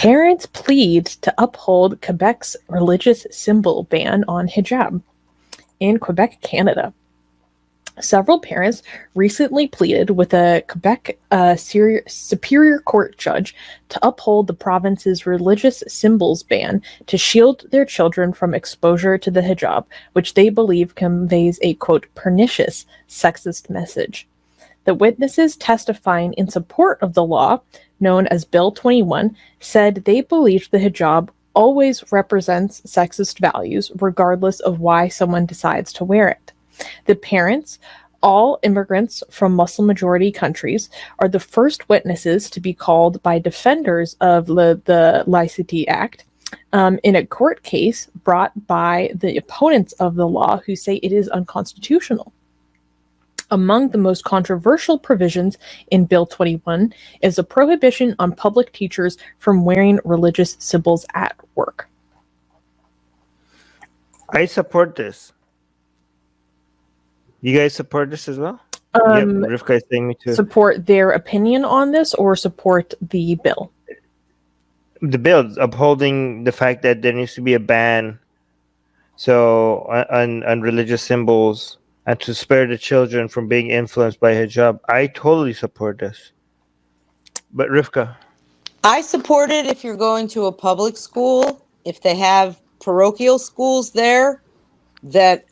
Parents plead to uphold Quebec's religious symbol ban on hijab. In Quebec, Canada, several parents recently pleaded with a Quebec Superior Court judge to uphold the province's religious symbols ban to shield their children from exposure to the hijab, which they believe conveys a, quote, pernicious sexist message. The witnesses testifying in support of the law, known as Bill 21, said they believed the hijab always represents sexist values, regardless of why someone decides to wear it. The parents, all immigrants from Muslim-majority countries, are the first witnesses to be called by defenders of the Laicity Act in a court case brought by the opponents of the law who say it is unconstitutional. Among the most controversial provisions in Bill 21 is a prohibition on public teachers from wearing religious symbols at work. I support this. You guys support this as well? Yep, Rivka is saying me too. Support their opinion on this or support the bill? The bill upholding the fact that there needs to be a ban on religious symbols and to spare the children from being influenced by hijab. I totally support this. But Rivka? I support it if you're going to a public school, if they have parochial schools there, that,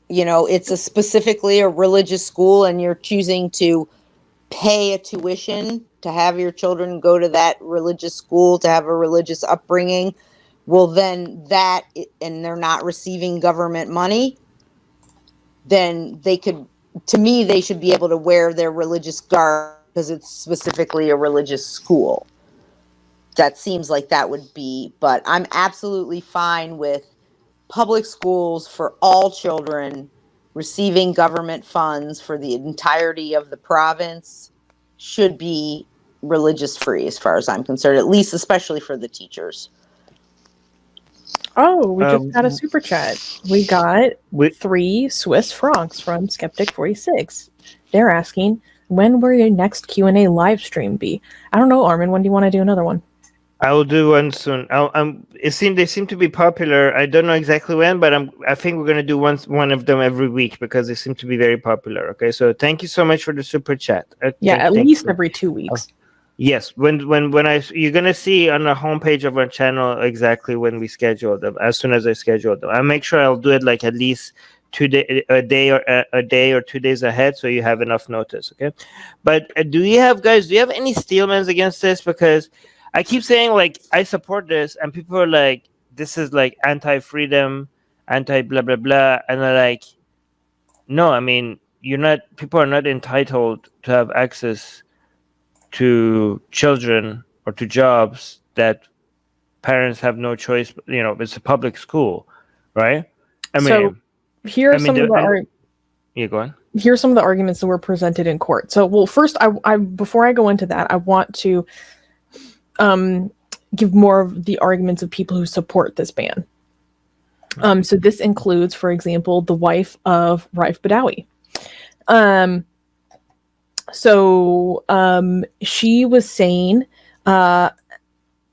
you know, it's specifically a religious school and you're choosing to pay a tuition to have your children go to that religious school, to have a religious upbringing. Well, then and they're not receiving government money, then they should be able to wear their religious garb because it's specifically a religious school. That seems like that would be, but I'm absolutely fine with public schools for all children receiving government funds for the entirety of the province should be religious free as far as I'm concerned, at least especially for the teachers. Oh, we just got a super chat. We got 3 Swiss francs from Skeptic46. They're asking, when will your next Q&A live stream be? I don't know, Armin. When do you want to do another one? I will do one soon. They seem to be popular. I don't know exactly when, but I think we're going to do one of them every week because they seem to be very popular. Okay, so thank you so much for the super chat. At least every 2 weeks. Yes, when you're gonna see on the homepage of our channel exactly when we schedule them. As soon as I schedule them, I'll make sure I'll do it like at least a day or 2 days ahead, so you have enough notice. Okay, but do you have any steelmans against this? Because I keep saying like I support this, and people are like, this is like anti-freedom, anti-blah blah blah, and they're like, no, I mean people are not entitled to have access to children or to jobs that parents have no choice. You know, it's a public school, right? Go on. Here's some of the arguments that were presented in court. So, well, first, I before I go into that, I want to give more of the arguments of people who support this ban. So this includes, for example, the wife of Raif Badawi. So she was saying, oh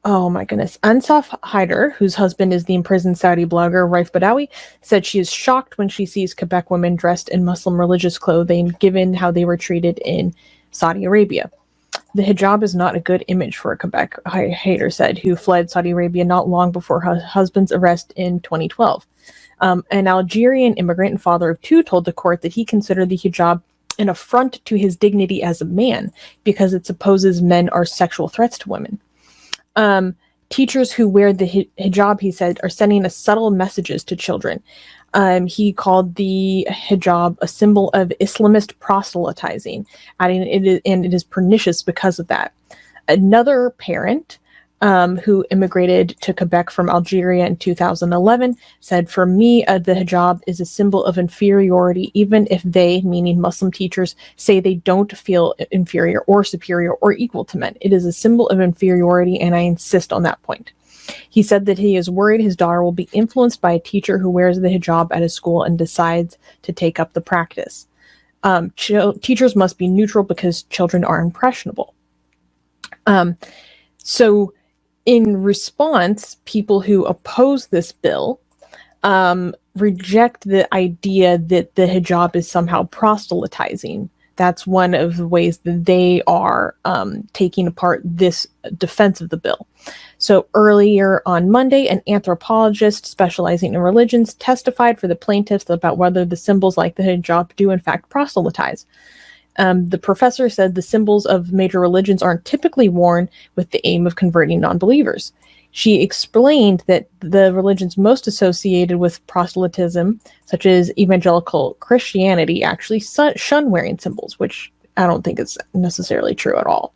my goodness, Ansaf Haider, whose husband is the imprisoned Saudi blogger Raif Badawi, said she is shocked when she sees Quebec women dressed in Muslim religious clothing, given how they were treated in Saudi Arabia. The hijab is not a good image for Quebec, Haider said, who fled Saudi Arabia not long before her husband's arrest in 2012. An Algerian immigrant and father of 2 told the court that he considered the hijab an affront to his dignity as a man because it supposes men are sexual threats to women. Teachers who wear the hijab, he said, are sending subtle messages to children. He called the hijab a symbol of Islamist proselytizing, adding it is pernicious because of that. Another parent who immigrated to Quebec from Algeria in 2011 said, for me, the hijab is a symbol of inferiority, even if they, meaning Muslim teachers, say they don't feel inferior or superior or equal to men. It is a symbol of inferiority, and I insist on that point. He said that he is worried his daughter will be influenced by a teacher who wears the hijab at his school and decides to take up the practice. Teachers must be neutral because children are impressionable. So in response, people who oppose this bill reject the idea that the hijab is somehow proselytizing. That's one of the ways that they are taking apart this defense of the bill. So earlier on Monday, an anthropologist specializing in religions testified for the plaintiffs about whether the symbols like the hijab do in fact proselytize. The professor said the symbols of major religions aren't typically worn with the aim of converting non-believers. She explained that the religions most associated with proselytism, such as evangelical Christianity, actually shun wearing symbols, which I don't think is necessarily true at all.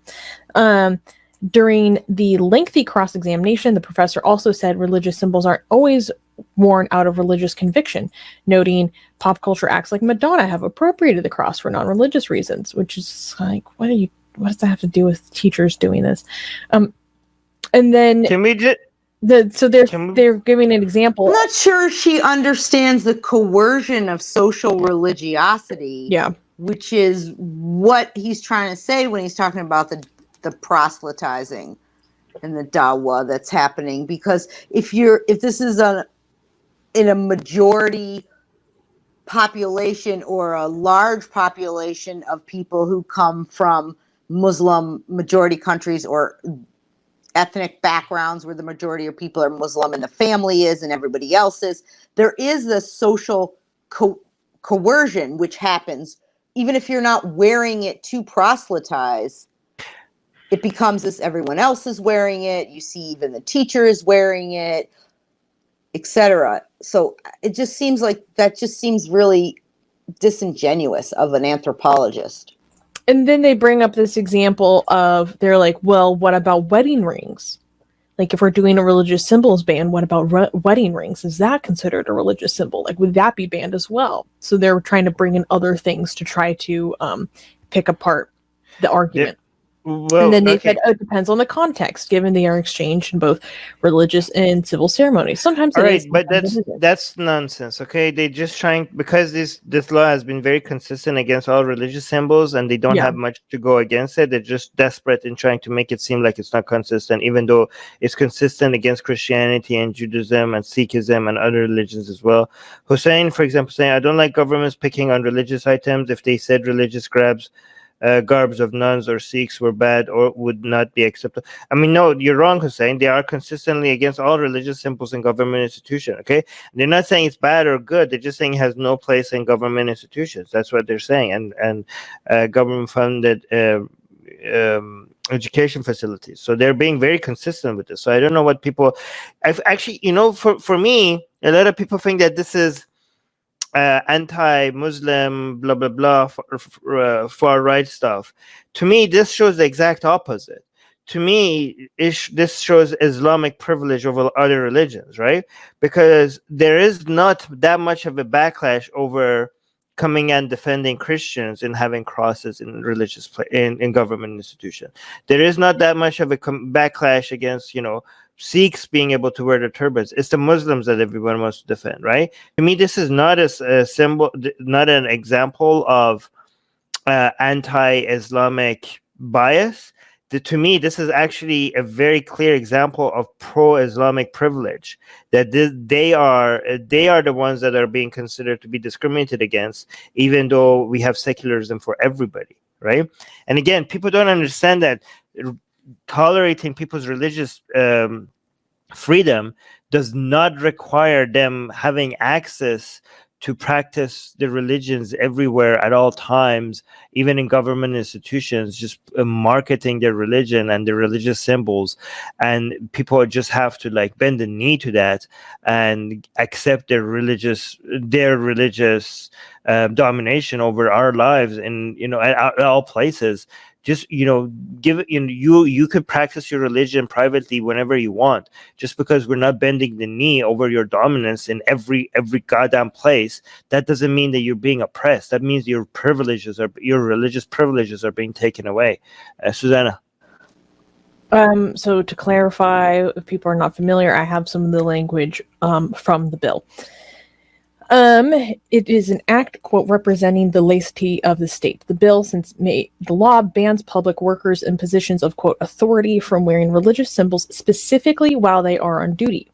During the lengthy cross-examination, the professor also said religious symbols aren't always worn out of religious conviction, noting pop culture acts like Madonna have appropriated the cross for non-religious reasons, which is like, what does that have to do with teachers doing this? And then Can we just they're giving an example. I'm not sure she understands the coercion of social religiosity. Yeah. Which is what he's trying to say when he's talking about the proselytizing and the dawah that's happening. Because if this is in a majority population or a large population of people who come from Muslim majority countries or ethnic backgrounds where the majority of people are Muslim and the family is and everybody else is, there is the social coercion which happens even if you're not wearing it to proselytize. It becomes this, everyone else is wearing it, you see even the teacher is wearing it, etc. So it just seems like that just seems really disingenuous of an anthropologist. And then they bring up this example of, they're like, well, what about wedding rings? Like, if we're doing a religious symbols ban, what about wedding rings? Is that considered a religious symbol? Like, would that be banned as well? So they're trying to bring in other things to try to pick apart the argument. Yeah. Well, and then they said, it depends on the context, given they are exchanged in both religious and civil ceremonies. Sometimes all it right, is, but sometimes that's nonsense. Okay, they just trying, because this law has been very consistent against all religious symbols, and they don't have much to go against it. They're just desperate in trying to make it seem like it's not consistent, even though it's consistent against Christianity and Judaism and Sikhism and other religions as well. Hussein, for example, saying, I don't like governments picking on religious items. If they said religious garbs of nuns or Sikhs were bad or would not be accepted. I mean, no, you're wrong, Hussein. They are consistently against all religious symbols in government institutions, okay? They're not saying it's bad or good. They're just saying it has no place in government institutions. That's what they're saying. And government-funded education facilities. So they're being very consistent with this. So I don't know what people... I've actually, for me, a lot of people think that this is anti-Muslim, blah, blah, blah, far-right stuff. To me, this shows the exact opposite. To me, this shows Islamic privilege over other religions, right? Because there is not that much of a backlash over coming and defending Christians and having crosses in religious in government institutions. There is not that much of a backlash against, Sikhs being able to wear the turbans. It's the Muslims that everyone wants to defend, right? To me, this is not a symbol, not an example of anti-Islamic bias. To me, this is actually a very clear example of pro-Islamic privilege. That they are the ones that are being considered to be discriminated against, even though we have secularism for everybody, right? And again, people don't understand that tolerating people's religious freedom does not require them having access to practice the religions everywhere at all times, even in government institutions, just marketing their religion and their religious symbols. And people just have to bend the knee to that and accept their religious domination over our lives at all places. Just give you could practice your religion privately whenever you want. Just because we're not bending the knee over your dominance in every goddamn place, that doesn't mean that you're being oppressed. That means your religious privileges are being taken away. Susanna. So to clarify, if people are not familiar, I have some of the language from the bill. It is an act, quote, representing the laicity of the state. The bill, the law bans public workers in positions of, quote, authority from wearing religious symbols specifically while they are on duty.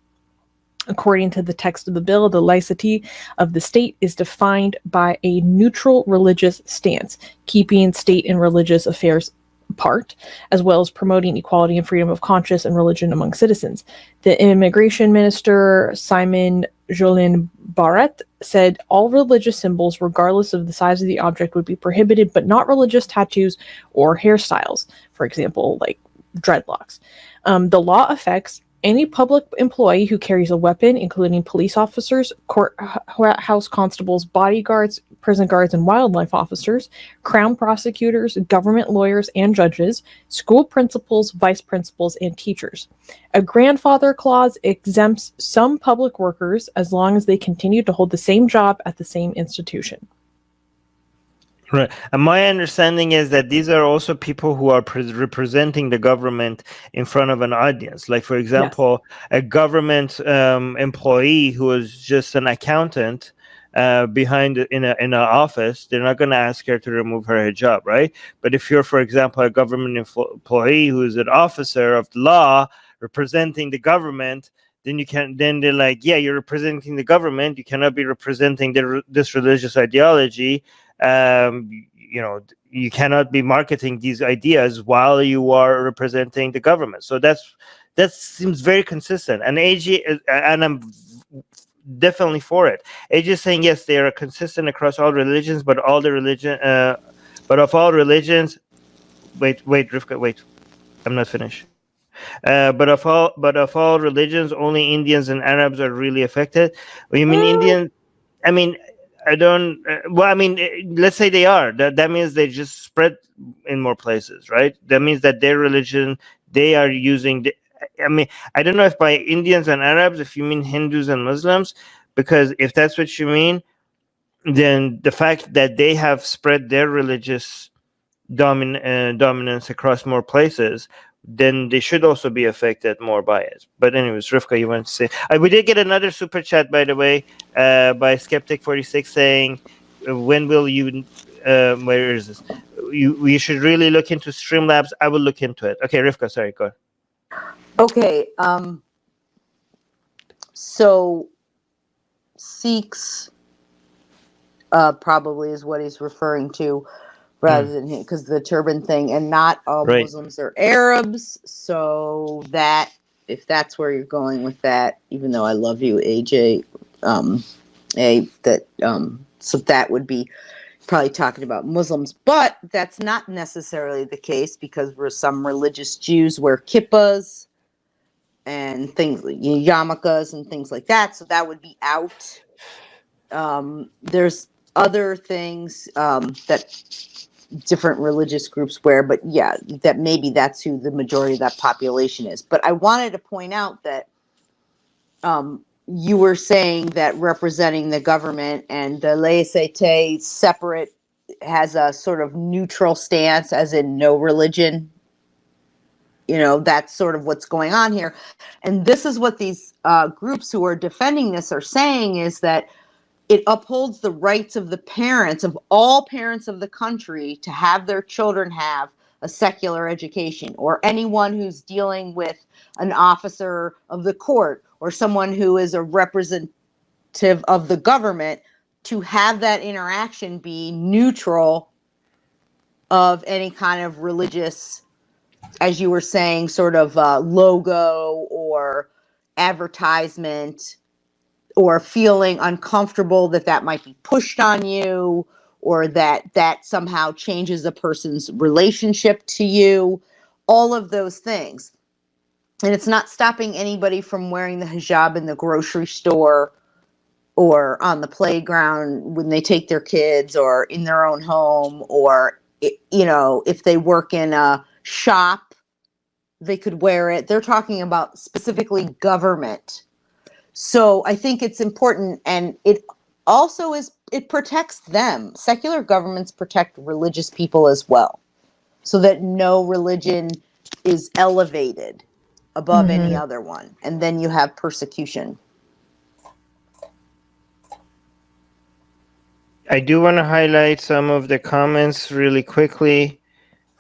According to the text of the bill, the laicity of the state is defined by a neutral religious stance, keeping state and religious affairs apart, as well as promoting equality and freedom of conscience and religion among citizens. The immigration minister, Simon Jolin Barrett, said all religious symbols, regardless of the size of the object, would be prohibited, but not religious tattoos or hairstyles, for example, like dreadlocks. The law affects any public employee who carries a weapon, including police officers, courthouse constables, bodyguards, prison guards, and wildlife officers, crown prosecutors, government lawyers and judges, school principals, vice principals, and teachers. A grandfather clause exempts some public workers as long as they continue to hold the same job at the same institution. Right. And my understanding is that these are also people who are representing the government in front of an audience. Like, for example, a government employee who is just an accountant behind in an office, they're not going to ask her to remove her hijab, right? But if you're, for example, a government employee who is an officer of the law representing the government, then they're like, yeah, you're representing the government. You cannot be representing this religious ideology. You cannot be marketing these ideas while you are representing the government. So that seems very consistent. And AG, and I'm definitely for it. AG is saying yes, they are consistent across all religions, but of all religions. Wait, Rivka, wait. I'm not finished. But of all religions, only Indians and Arabs are really affected. Well, you mean Indian? I mean, I don't. Let's say they are. That means they just spread in more places, right? That means that their religion they are using. I don't know if by Indians and Arabs, if you mean Hindus and Muslims, because if that's what you mean, then the fact that they have spread their religious dominance across more places, then they should also be affected more by it. But anyways, Rivka, you want to say? We did get another super chat, by the way, by Skeptic46 saying, when will you, where is this? We should really look into Streamlabs. I will look into it. Okay, Rivka, sorry, go ahead. Okay, so Sikhs probably is what he's referring to, rather than him, because the turban thing, and not all Muslims are Arabs. So that, if that's where you're going with that, even though I love you, AJ, so that would be probably talking about Muslims, but that's not necessarily the case, because some religious Jews wear kippas and things like yarmulkes and things like that. So that would be out. There's other things that different religious groups wear, but yeah, that maybe that's who the majority of that population is. But I wanted to point out that you were saying that representing the government and the laicite separate has a sort of neutral stance, as in no religion. That's sort of what's going on here. And this is what these groups who are defending this are saying, is that it upholds the rights of the parents, of all parents of the country, to have their children have a secular education, or anyone who's dealing with an officer of the court or someone who is a representative of the government, to have that interaction be neutral of any kind of religious, as you were saying, sort of logo or advertisement, or feeling uncomfortable that might be pushed on you, or that somehow changes a person's relationship to you, all of those things. And it's not stopping anybody from wearing the hijab in the grocery store or on the playground when they take their kids, or in their own home, or, if they work in a shop, they could wear it. They're talking about specifically government. So I think it's important, and it also it protects them. Secular governments protect religious people as well, so that no religion is elevated above any other one, and then you have persecution. I do want to highlight some of the comments really quickly.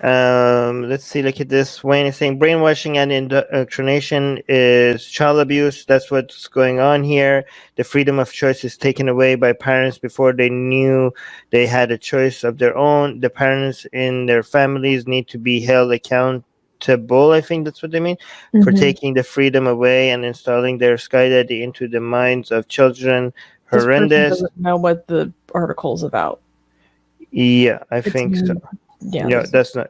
Let's see. Look at this. Wayne is saying brainwashing and indoctrination is child abuse. That's what's going on here. The freedom of choice is taken away by parents before they knew they had a choice of their own. The parents in their families need to be held accountable. I think that's what they mean, for Mhm. taking the freedom away and installing their sky daddy into the minds of children. This person Horrendous. doesn't know what the article's about. Yeah, I It's think so. Yeah, No, that's not.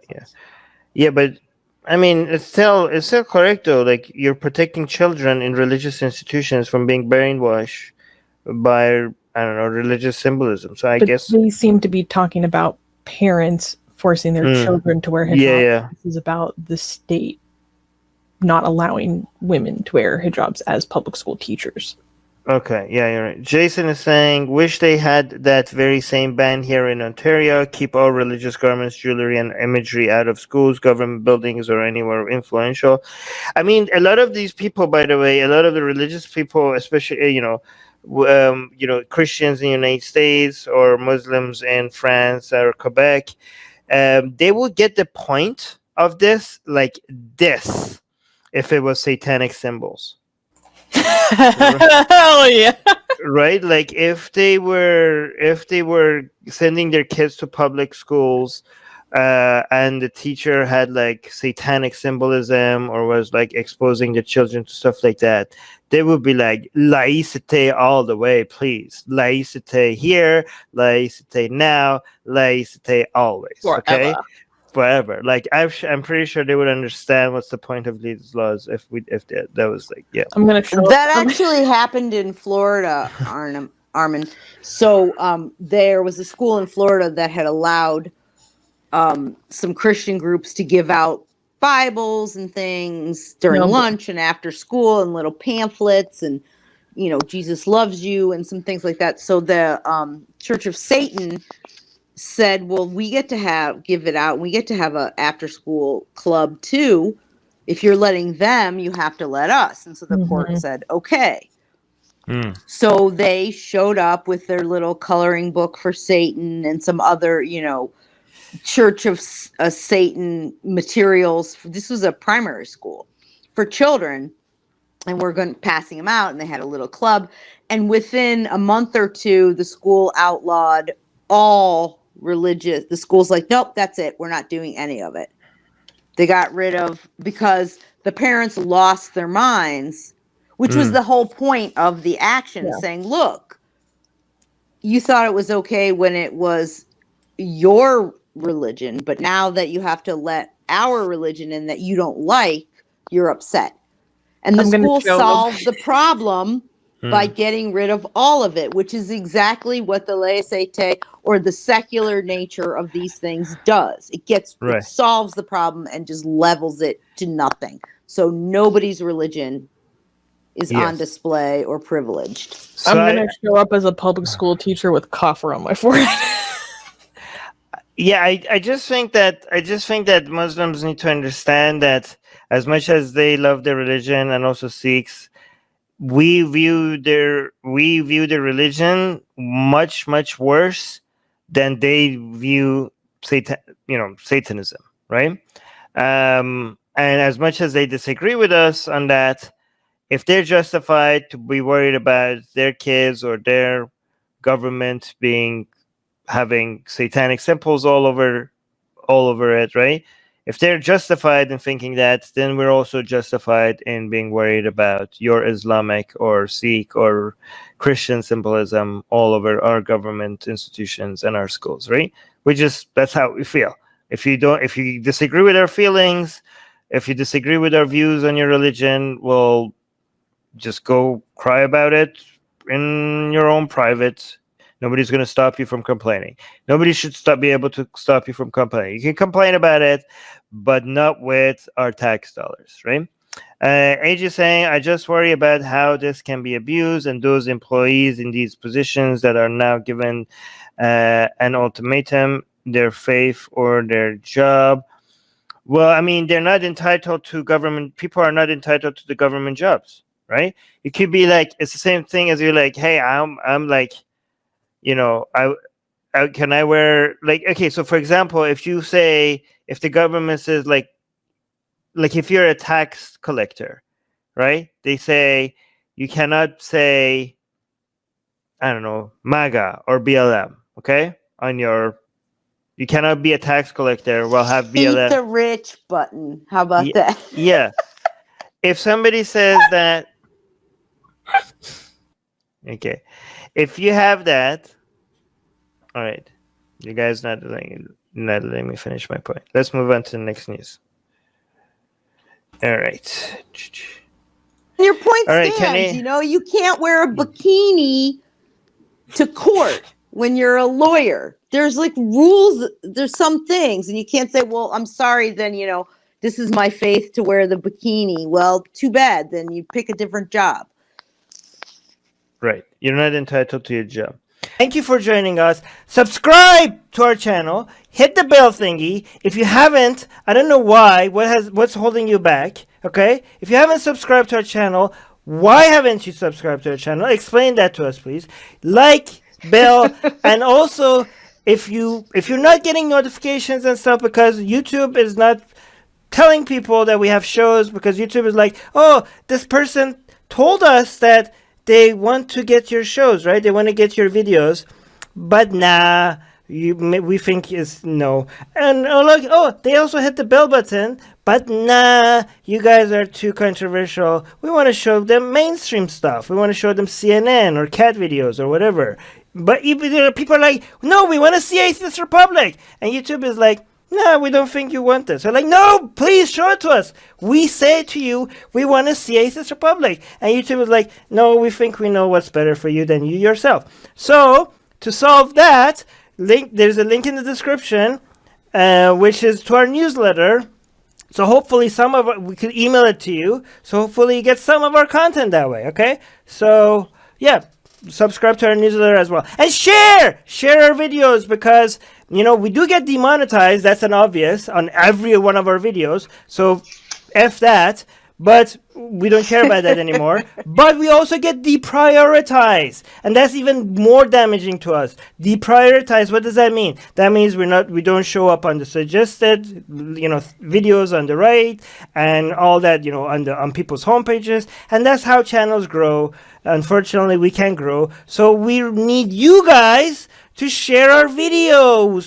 Yeah, but I mean, it's still correct though. Like, you're protecting children in religious institutions from being brainwashed by, I don't know, religious symbolism. So I but guess they seem to be talking about parents forcing their children to wear hijab. Yeah. This is about the state not allowing women to wear hijabs as public school teachers. Okay, yeah, you're right. Jason is saying, wish they had that very same ban here in Ontario. Keep all religious garments, jewelry, and imagery out of schools, government buildings, or anywhere influential. I mean, a lot of these people, by the way, a lot of the religious people, especially, Christians in the United States or Muslims in France or Quebec, they will get the point of this like this if it was satanic symbols. Hell yeah. Right, like if they were sending their kids to public schools, and the teacher had like satanic symbolism or was like exposing the children to stuff like that, they would be like, laicite all the way, please, laicite here, laicite now, laicite always. Okay, forever. Like, I'm pretty sure they would understand what's the point of these laws if that was like, yeah. I'm gonna show That actually happened in Florida, Armin. So there was a school in Florida that had allowed some Christian groups to give out Bibles and things during lunch and after school, and little pamphlets, and Jesus loves you and some things like that. So the Church of Satan said, well, we get to give it out. We get to have a after school club too. If you're letting them, you have to let us. And so the court said, okay. So they showed up with their little coloring book for Satan and some other, Church of Satan materials. This was a primary school for children, and we're passing them out, and they had a little club. And within a month or two, the school outlawed all religious. The school's like, nope, that's it. We're not doing any of it. They got rid of, because the parents lost their minds, which was the whole point of the action, saying, look, you thought it was okay when it was your religion, but now that you have to let our religion in that you don't like, you're upset. And the school solved the problem by getting rid of all of it, which is exactly what the laicite or the secular nature of these things does. It solves the problem and just levels it to nothing. So nobody's religion is on display or privileged. So I'm going to show up as a public school teacher with coffer on my forehead. Yeah, I just think that Muslims need to understand that as much as they love their religion, and also Sikhs, we view their religion much worse than they view Satanism, right? And as much as they disagree with us on that, if they're justified to be worried about their kids or their government having satanic symbols all over it, right? If they're justified in thinking that, then we're also justified in being worried about your Islamic or Sikh or Christian symbolism all over our government institutions and our schools, right? That's how we feel. If you disagree with our feelings, if you disagree with our views on your religion, well, just go cry about it in your own private. Nobody's going to stop you from complaining. Nobody should be able to stop you from complaining. You can complain about it, but not with our tax dollars, right? AJ is saying, I just worry about how this can be abused, and those employees in these positions that are now given an ultimatum, their faith or their job. Well, I mean, they're not entitled to government. People are not entitled to the government jobs, right? It could be like, it's the same thing as you're like, hey, I'm like, can I wear, like, okay, so for example, if the government says, like if you're a tax collector, right? They say you cannot say, I don't know, MAGA or BLM, okay? You cannot be a tax collector while have Eat BLM. the rich button. How about that? Yeah. If somebody says that, okay, if you have that, all right, you guys not letting me finish my point. Let's move on to the next news. All right. Your point All right, stands. Kenny. You know, you can't wear a bikini to court when you're a lawyer. There's like rules. There's some things, and you can't say, "Well, I'm sorry." Then this is my faith to wear the bikini. Well, too bad. Then you pick a different job. Right. You're not entitled to your job. Thank you for joining us. Subscribe to our channel. Hit the bell thingy. If you haven't, I don't know why. What's holding you back? Okay? If you haven't subscribed to our channel, why haven't you subscribed to our channel? Explain that to us, please. Like, bell, and also if you're not getting notifications and stuff because YouTube is not telling people that we have shows, because YouTube is like, oh, this person told us that they want to get your shows, right? They want to get your videos, but nah, we think is no. And they also hit the bell button, but nah, you guys are too controversial. We want to show them mainstream stuff. We want to show them CNN or cat videos or whatever. But even people are like, no, we want to see Atheist Republic, and YouTube is like, no, we don't think you want this. They're like, no, please show it to us. We say to you, we want to see Atheist Republic. And YouTube is like, no, we think we know what's better for you than you yourself. So, to solve that, there's a link in the description, which is to our newsletter. So hopefully we could email it to you. So hopefully you get some of our content that way, okay? So, yeah. Subscribe to our newsletter as well, and share our videos, because we do get demonetized. That's an obvious on every one of our videos, so F that, but we don't care about that anymore. But we also get deprioritized, and that's even more damaging to us. Deprioritized, what does that mean? That means we don't show up on the suggested videos on the right and all that on people's homepages, and that's how channels grow. Unfortunately, we can't grow, so we need you guys to share our videos.